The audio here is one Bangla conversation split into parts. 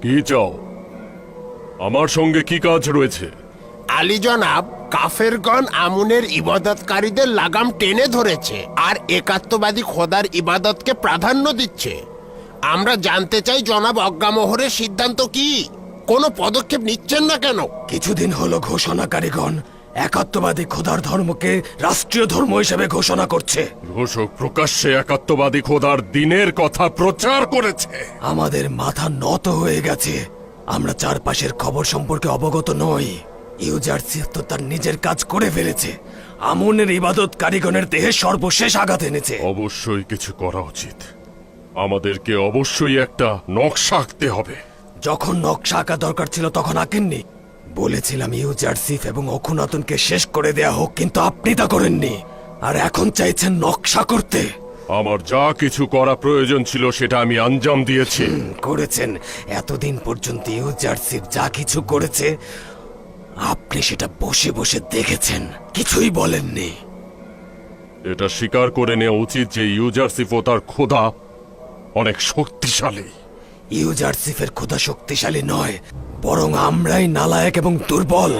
কি চাও? আমার সঙ্গে কি কাজ রয়েছে? আলী জনাব, কাফেরগণ আমুনের ইবাদতকারীদের লাগাম টেনে ধরেছে আর একাত্মবাদী খোদার ইবাদতকে প্রাধান্য দিচ্ছে। আমরা জানতে চাই জনাব অজ্ঞামোহরের সিদ্ধান্ত কি? কোনো পদক্ষেপ নিচ্ছেন না কেন? কিছুদিন হলো ঘোষণাকারীগণ একাত্মবাদী খোদার ধর্মকে রাষ্ট্রীয় ধর্ম হিসেবে ঘোষণা করছে। ঘোষক প্রকাশ্যে একাত্মবাদী খোদার দিনের কথা প্রচার করেছে। আমাদের মাথা নত হয়ে গেছে। আমরা চারপাশের খবর সম্পর্কে অবগত নই। ইউজারসিফ তো তার নিজের কাজ করে ফেলেছে। আমুনের ইবাদত কারিগণের দেহে সর্বশেষ আঘাত এনেছে। অবশ্যই কিছু করা উচিত। আমাদেরকে অবশ্যই একটা নকশা আঁকতে হবে। যখন নকশা আঁকা দরকার ছিল তখন আঁকেননি। বলেছিলাম ইউজারসিফ এবং অখুনাতনকে শেষ করে দেয়া হোক, কিন্তু আপনি তা করেননি। আর এখন চাইছেন নকশা করতে। আমার যা কিছু করা প্রয়োজন ছিল সেটা আমি আঞ্জাম দিয়েছি। করেছেন। এতদিন পর্যন্ত ইউজারসিফ যা কিছু করেছে আপনি সেটা বসে বসে দেখেছেন, কিছুই বলেননি। এটা স্বীকার করে নেওয়া উচিত যে ইউজারসিফ ও তার খোদা অনেক শক্তিশালী। ইউজারসিফের খোদা শক্তিশালী নয়, বরং আমরাই নালায়েক এবং দুর্বল।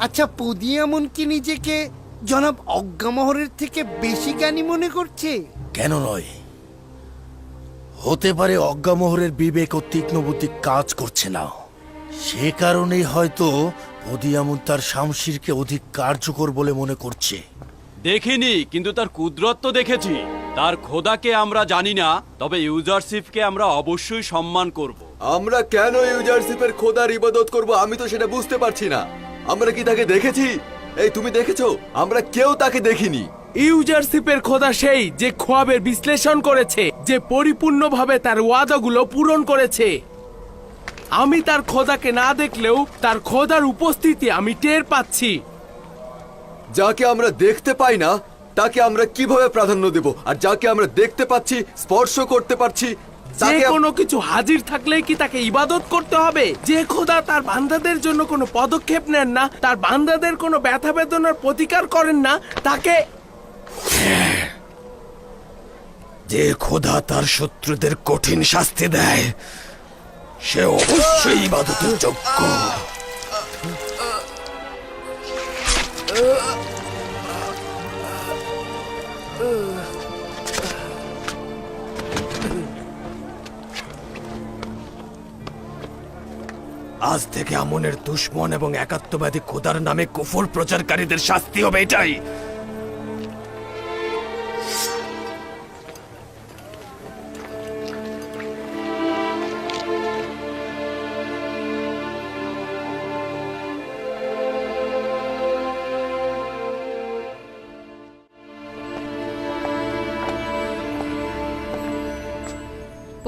আচ্ছা, পুদিয়ামন কি নিজেকে জনাব অজ্ঞামোহরের থেকে বেশি জ্ঞানী মনে করছে? কেন নয়? হতে পারে অজ্ঞামোহরের বিবেক ও তীক্ষ্ণ বুদ্ধি কাজ করছে না। সে কারণেই হয়তো পদিয়ামুন তার শামশিরকে অধিক কার্যকর বলে মনে করছে। দেখিনি, কিন্তু তার কুদরত তো দেখেছি। তার খোদাকে আমরা জানি না, তবে ইউজারসিফকে আমরা অবশ্যই সম্মান করব। আমরা কেন ইউজারসিফের খোদার ইবাদত করব আমি তো সেটা বুঝতে পারছি না। আমরা কি তাকে দেখেছি? এই তুমি দেখেছো? আমরা কেউ তাকে দেখিনি। ইউজারশিপের খোদা সেই যে খোয়াবের বিশ্লেষণ করেছে, যে পরিপূর্ণভাবে তার ওয়াদাগুলো পূরণ করেছে। আমি তার খোদাকে না দেখলেও তার খোদার উপস্থিতি আমি টের পাচ্ছি। যাকে আমরা দেখতে পাই না তাকে আমরা কিভাবে প্রাধান্য দেব? আর যাকে আমরা দেখতে পাচ্ছি, স্পর্শ করতে পারছি, যে কোনো কিছু হাজির থাকলেই কি তাকে ইবাদত করতে হবে? যে খোদা তার বান্দাদের জন্য কোনো পদক্ষেপ নেন না, তার বান্দাদের কোনো ব্যথা বেদনার প্রতিকার করেন না, তাকে যে খোদা তার শত্রুদের কঠিন শাস্তি দেয় সে অবশ্যই ইবাদতের যোগ্য। আজ থেকে আমনের দুশ্মন এবং একাত্মবাদী খোদার নামে কুফর প্রচারকারীদের শাস্তি হবে এটাই।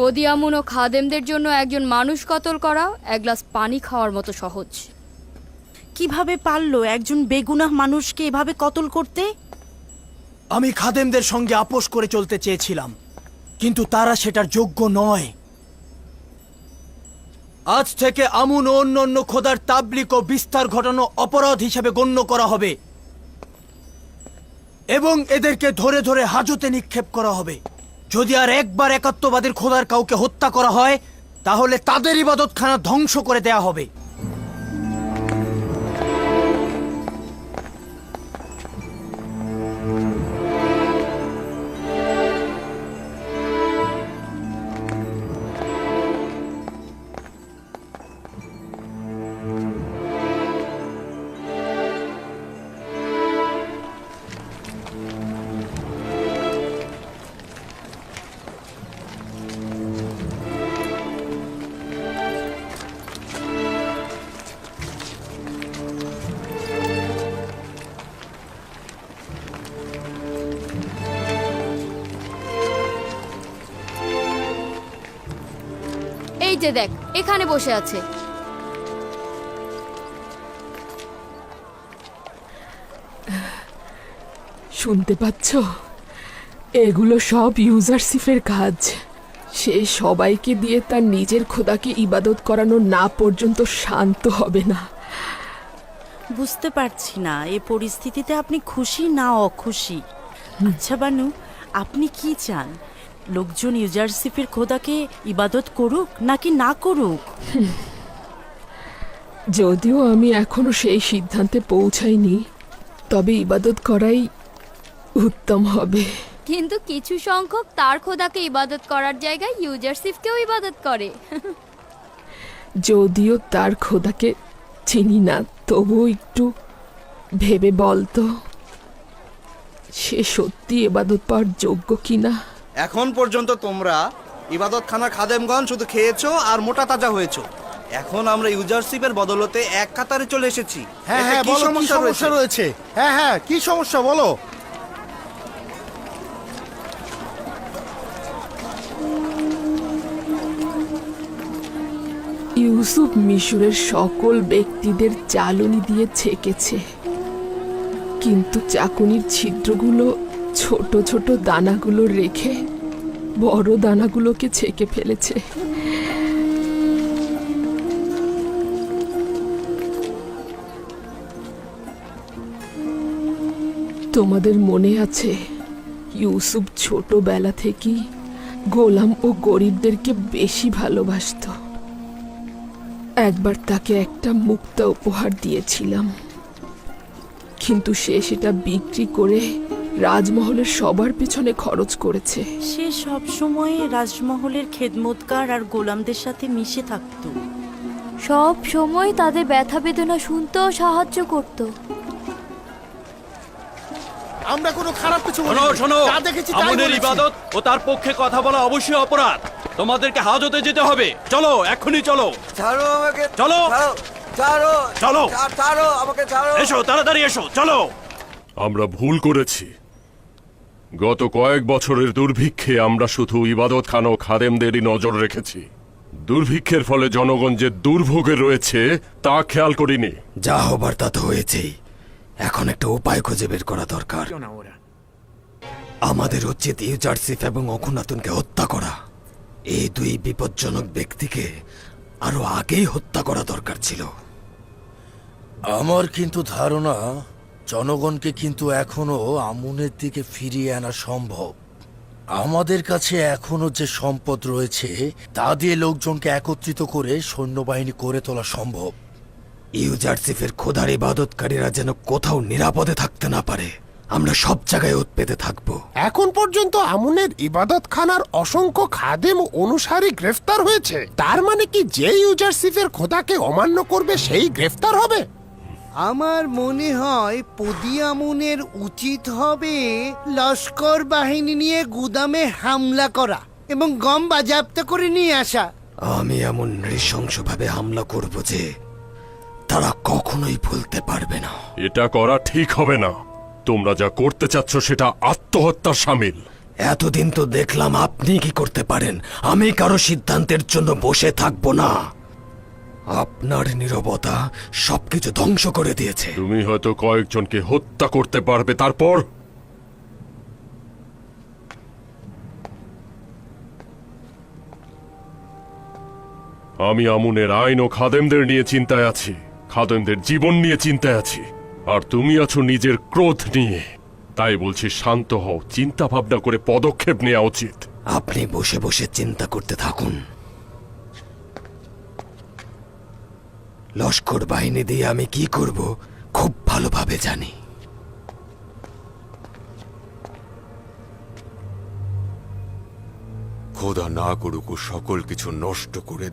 পদিয়ামুন ও খাদেমদের জন্য একজন মানুষ কতল করা এক গ্লাস পানি খাওয়ার মতো সহজ। কিভাবে পারলো একজন বেগুনাহ মানুষকে এভাবে কতল করতে? আমি খাদেমদের সঙ্গে আপোষ করে চলতে চেয়েছিলাম, কিন্তু তারা সেটার যোগ্য নয়। আজ থেকে আমুন ও অন্য খোদার তাবলিগ ও বিস্তার ঘটানো অপরাধ হিসেবে গণ্য করা হবে এবং এদেরকে ধরে ধরে হাজতে নিক্ষেপ করা হবে। যদি আর একবার একাত্মবাদীর খোদার কাউকে হত্যা করা হয় তাহলে তাদের ইবাদতখানা ধ্বংস করে দেয়া হবে। এই যে দেখ, এখানে বসে আছে। শুনতে পাচ্ছ? এগুলো সব ইউজারসিফের কাজ। সে সবাইকে দিয়ে তার নিজের খোদাকে ইবাদত করানো না পর্যন্ত শান্ত হবে না। বুঝতে পারছি না এ পরিস্থিতিতে আপনি খুশি না অখুশি। আচ্ছা বানু, আপনি কি চান? লোকজন ইউজারসিফের খোদাকে ইবাদত করুক নাকি না করুক? যদিও আমি এখনো সেই সিদ্ধান্তে পৌঁছাইনি, তবে ইবাদত করাই উত্তম হবে। কিন্তু কিছু সংখ্যক তার খোদাকে ইবাদত করার জায়গায় ইউজারসিফকেও ইবাদত করে। যদিও তার খোদাকে চিনি না, তবুও একটু ভেবে বলতো সে সত্যি ইবাদত পাওয়ার যোগ্য কিনা। এখন পর্যন্ত তোমরা ইবাদতখানার খাদেমগণ শুধু খেয়েছো আর মোটা তাজা হয়েছো। এখন আমরা ইউজারশিপের বদলতে এক কাতারে চলে এসেছি। হ্যাঁ এতে হ্যাঁ, কি বলো, কি সমস্যা সমস্যা রয়েছে? রয়েছে? হ্যাঁ হ্যাঁ, কি সমস্যা বলো? ইউসুফ মিশরের সকল ব্যক্তিদের চালনি দিয়ে ছেকেছে, কিন্তু চাকুনির ছিদ্রগুলো ছোট ছোট দানাগুলো রেখে বড় দানাগুলোকে ছেকে ফেলেছে। তোমাদের মনে আছে ইউসুফ ছোটবেলা থেকেই গোলাম ও গরিবদেরকে বেশি ভালোবাসতো। একবার তাকে একটা মুক্তা উপহার দিয়েছিলাম, কিন্তু সে সেটা বিক্রি করে রাজমহলের সবার পেছনে খরচ করেছে। সে সব সময় রাজমহলের খেদমতগার আর গোলামদের সাথে মিশে থাকতো। সব সময় তাদের ব্যথা বেদনা শুনতেও সাহায্য করত। আমরা কোনো খারাপ কিছু শোনো বলিনি। শোনো, যা দেখেছি তাই আমুনের বলেছি। ইবাদত ও তার পক্ষে কথা বলা অবশ্যই অপরাধ। তোমাদেরকে হাজতে যেতে হবে। চলো, এক্ষুনি চলো। ছাড়ো আমাকে, চলো। ছাড়ো, চলো। ছাড়ো আমাকে, ছাড়ো। এসো, তাড়াতাড়ি এসো, চলো। আমরা ভুল করেছি। গত কয়েক বছরের দুর্ভিক্ষে আমরা শুধু ইবাদতখানা ও খাদেমদেরই নজর রেখেছি। দুর্ভিক্ষের ফলে জনগণ যে দুর্ভোগে রয়েছে তা খেয়াল করিনি। যা হবার তা তো হয়েছেই। এখন একটা উপায় খুঁজে বের করা দরকার। আমাদের উচিত ইউজারসিফ এবং অখুনাতুনকে হত্যা করা। এই দুই বিপজ্জনক ব্যক্তিকে আরো আগেই হত্যা করা দরকার ছিল। আমার কিন্তু ধারণা জনগণকে কিন্তু এখনো আমুনের দিকে ফিরিয়ে আনা সম্ভব। আমাদের কাছে এখনো যে সম্পদ রয়েছে তা দিয়ে লোকজনকে একত্রিত করে সৈন্যবাহিনী করে তোলা সম্ভব। ইউজারসিফের খোদার ইবাদতকারীরা যেন কোথাও নিরাপদে থাকতে না পারে। আমরা সব জায়গায় উৎপেতে থাকবো। এখন পর্যন্ত আমুনের ইবাদতখানার অসংখ্য খাদেম ও অনুসারী গ্রেফতার হয়েছে। তার মানে কি যে ইউজারসিফের খোদাকে অমান্য করবে সেই গ্রেফতার হবে? আমার মনে হয় পদিয়ামুনের উচিত হবে লস্কর বাহিনী নিয়ে গুদামে হামলা করা এবং গম বাজেয়াপ্ত করে নিয়ে আসা। আমি এমন নৃশংসভাবে হামলা করব যে তারা কখনোই ভুলতে পারবে না। এটা করা ঠিক হবে না। তোমরা যা করতে চাচ্ছ সেটা আত্মহত্যার শামিল। এতদিন তো দেখলাম আপনি কি করতে পারেন। আমি কারো সিদ্ধান্তের জন্য বসে থাকবো না। আপনার নীরবতা সবকিছু ধ্বংস করে দিয়েছে। তুমি হয়তো কয়েকজনকে হত্যা করতে পারবে, তারপর আমি আমুনের আইন ও খাদেমদের নিয়ে চিন্তায় আছি, খাদেমদের জীবন নিয়ে চিন্তায় আছি, আর তুমি আছো নিজের ক্রোধ নিয়ে। তাই বলছি শান্ত হও, চিন্তা ভাবনা করে পদক্ষেপ নেওয়া উচিত। আপনি বসে বসে চিন্তা করতে থাকুন। লস্কর বাহিনী দিয়ে আমি কি করব খুব ভালোভাবে জানি। খোদা না করুক ও সকল কিছু নষ্ট করে